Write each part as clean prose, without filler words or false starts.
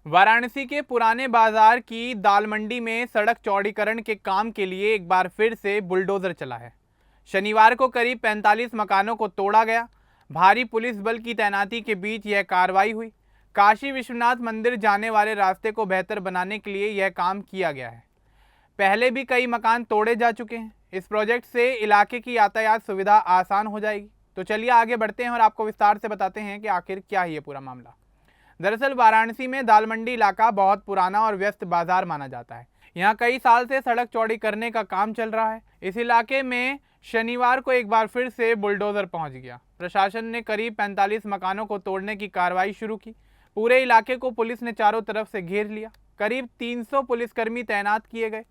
वाराणसी के पुराने बाजार की दाल मंडी में सड़क चौड़ीकरण के काम के लिए एक बार फिर से बुलडोजर चला है। शनिवार को करीब 45 मकानों को तोड़ा गया। भारी पुलिस बल की तैनाती के बीच यह कार्रवाई हुई। काशी विश्वनाथ मंदिर जाने वाले रास्ते को बेहतर बनाने के लिए यह काम किया गया है। पहले भी कई मकान तोड़े जा चुके हैं। इस प्रोजेक्ट से इलाके की यातायात सुविधा आसान हो जाएगी। तो चलिए आगे बढ़ते हैं और आपको विस्तार से बताते हैं कि आखिर क्या है ये पूरा मामला। दरअसल वाराणसी में दाल मंडी इलाका बहुत पुराना और व्यस्त बाजार माना जाता है। यहाँ कई साल से सड़क चौड़ी करने का काम चल रहा है। इस इलाके में शनिवार को एक बार फिर से बुलडोजर पहुंच गया। प्रशासन ने करीब 45 मकानों को तोड़ने की कार्रवाई शुरू की। पूरे इलाके को पुलिस ने चारों तरफ से घेर लिया। करीब 300 पुलिसकर्मी तैनात किए गए।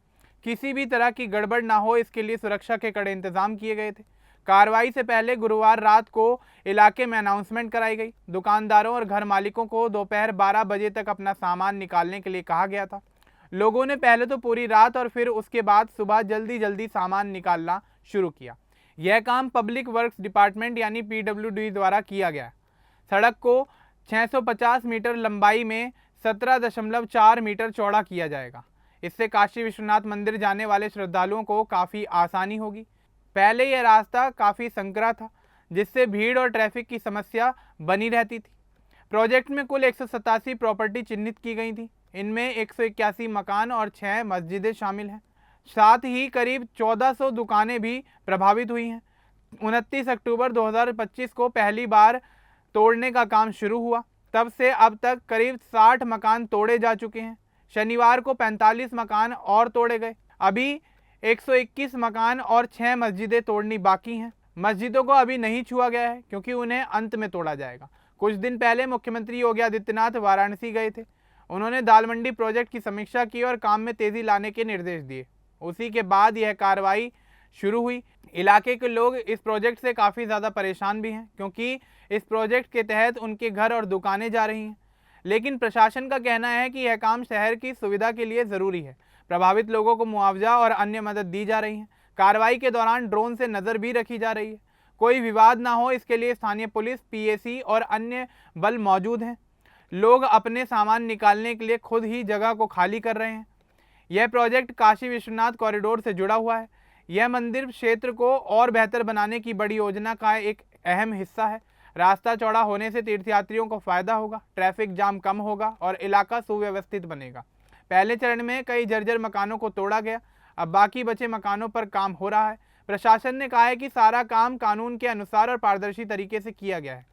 किसी भी तरह की गड़बड़ ना हो, इसके लिए सुरक्षा के कड़े इंतजाम किए गए थे। कार्रवाई से पहले गुरुवार रात को इलाके में अनाउंसमेंट कराई गई। दुकानदारों और घर मालिकों को दोपहर 12 बजे तक अपना सामान निकालने के लिए कहा गया था। लोगों ने पहले तो पूरी रात और फिर उसके बाद सुबह जल्दी जल्दी सामान निकालना शुरू किया। यह काम पब्लिक वर्क्स डिपार्टमेंट यानी PWD द्वारा किया गया। सड़क को 650 मीटर लंबाई में 17.4 मीटर चौड़ा किया जाएगा। इससे काशी विश्वनाथ मंदिर जाने वाले श्रद्धालुओं को काफ़ी आसानी होगी। पहले यह रास्ता काफ़ी संकरा था, जिससे भीड़ और ट्रैफिक की समस्या बनी रहती थी। प्रोजेक्ट में कुल 187 प्रॉपर्टी चिन्हित की गई थी। इनमें 181 मकान और 6 मस्जिदें शामिल हैं। साथ ही करीब 1400 दुकानें भी प्रभावित हुई हैं। 29 अक्टूबर 2025 को पहली बार तोड़ने का काम शुरू हुआ। तब से अब तक करीब 60 मकान तोड़े जा चुके हैं। शनिवार को 45 मकान और तोड़े गए। अभी 121 मकान और 6 मस्जिदें तोड़नी बाकी हैं। मस्जिदों को अभी नहीं छुआ गया है क्योंकि उन्हें अंत में तोड़ा जाएगा। कुछ दिन पहले मुख्यमंत्री योगी आदित्यनाथ वाराणसी गए थे। उन्होंने दाल मंडी प्रोजेक्ट की समीक्षा की और काम में तेजी लाने के निर्देश दिए। उसी के बाद यह कार्रवाई शुरू हुई। इलाके के लोग इस प्रोजेक्ट से काफ़ी ज़्यादा परेशान भी हैं क्योंकि इस प्रोजेक्ट के तहत उनके घर और दुकानें जा रही हैं। लेकिन प्रशासन का कहना है कि यह काम शहर की सुविधा के लिए ज़रूरी है। प्रभावित लोगों को मुआवजा और अन्य मदद दी जा रही है। कार्रवाई के दौरान ड्रोन से नज़र भी रखी जा रही है। कोई विवाद ना हो, इसके लिए स्थानीय पुलिस, PAC और अन्य बल मौजूद हैं। लोग अपने सामान निकालने के लिए खुद ही जगह को खाली कर रहे हैं। यह प्रोजेक्ट काशी विश्वनाथ कॉरिडोर से जुड़ा हुआ है। यह मंदिर क्षेत्र को और बेहतर बनाने की बड़ी योजना का एक अहम हिस्सा है। रास्ता चौड़ा होने से तीर्थयात्रियों को फायदा होगा, ट्रैफिक जाम कम होगा और इलाका सुव्यवस्थित बनेगा। पहले चरण में कई जर्जर मकानों को तोड़ा गया। अब बाकी बचे मकानों पर काम हो रहा है। प्रशासन ने कहा है कि सारा काम कानून के अनुसार और पारदर्शी तरीके से किया गया है।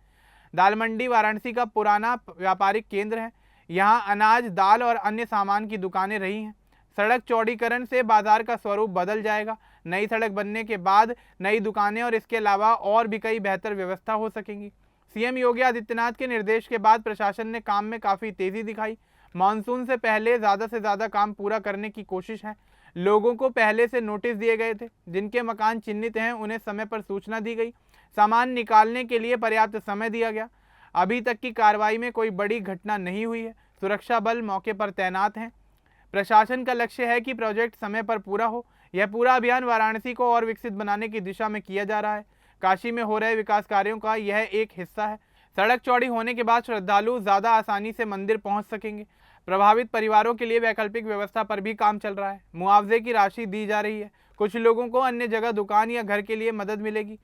दाल मंडी वाराणसी का पुराना व्यापारिक केंद्र है। यहाँ अनाज, दाल और अन्य सामान की दुकानें रही हैं। सड़क चौड़ीकरण से बाजार का स्वरूप बदल जाएगा। नई सड़क बनने के बाद नई दुकानें और इसके अलावा और भी कई बेहतर व्यवस्था हो सकेंगी। CM योगी आदित्यनाथ के निर्देश के बाद प्रशासन ने काम में काफ़ी तेज़ी दिखाई। मानसून से पहले ज़्यादा से ज़्यादा काम पूरा करने की कोशिश है। लोगों को पहले से नोटिस दिए गए थे। जिनके मकान चिन्हित हैं उन्हें समय पर सूचना दी गई। सामान निकालने के लिए पर्याप्त समय दिया गया। अभी तक की कार्रवाई में कोई बड़ी घटना नहीं हुई है। सुरक्षा बल मौके पर तैनात हैं। प्रशासन का लक्ष्य है कि प्रोजेक्ट समय पर पूरा हो। यह पूरा अभियान वाराणसी को और विकसित बनाने की दिशा में किया जा रहा है। काशी में हो रहे विकास कार्यों का यह एक हिस्सा है। सड़क चौड़ी होने के बाद श्रद्धालु ज़्यादा आसानी से मंदिर पहुंच सकेंगे। प्रभावित परिवारों के लिए वैकल्पिक व्यवस्था पर भी काम चल रहा है। मुआवजे की राशि दी जा रही है। कुछ लोगों को अन्य जगह दुकान या घर के लिए मदद मिलेगी।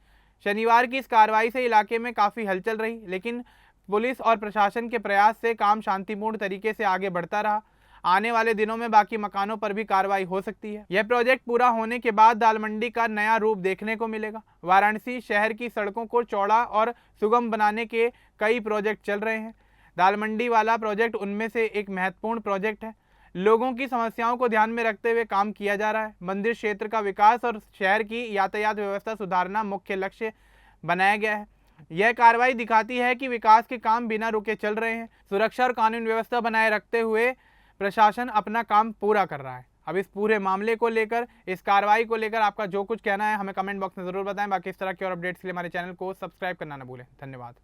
शनिवार की इस कार्रवाई से इलाके में काफ़ी हलचल रही, लेकिन पुलिस और प्रशासन के प्रयास से काम शांतिपूर्ण तरीके से आगे बढ़ता रहा। आने वाले दिनों में बाकी मकानों पर भी कार्रवाई हो सकती है। यह प्रोजेक्ट पूरा होने के बाद दाल मंडी का नया रूप देखने को मिलेगा। वाराणसी शहर की सड़कों को चौड़ा और सुगम बनाने के कई प्रोजेक्ट चल रहे हैं। दाल मंडी वाला प्रोजेक्ट उनमें से एक महत्वपूर्ण प्रोजेक्ट है। लोगों की समस्याओं को ध्यान में रखते हुए काम किया जा रहा है। मंदिर क्षेत्र का विकास और शहर की यातायात व्यवस्था सुधारना मुख्य लक्ष्य बनाया गया है। यह कार्रवाई दिखाती है कि विकास के काम बिना रुके चल रहे हैं। सुरक्षा और कानून व्यवस्था बनाए रखते हुए प्रशासन अपना काम पूरा कर रहा है। अब इस पूरे मामले को लेकर, इस कार्रवाई को लेकर आपका जो कुछ कहना है हमें कमेंट बॉक्स में ज़रूर बताएं। बाकी इस तरह की और अपडेट्स के लिए हमारे चैनल को सब्सक्राइब करना ना भूलें। धन्यवाद।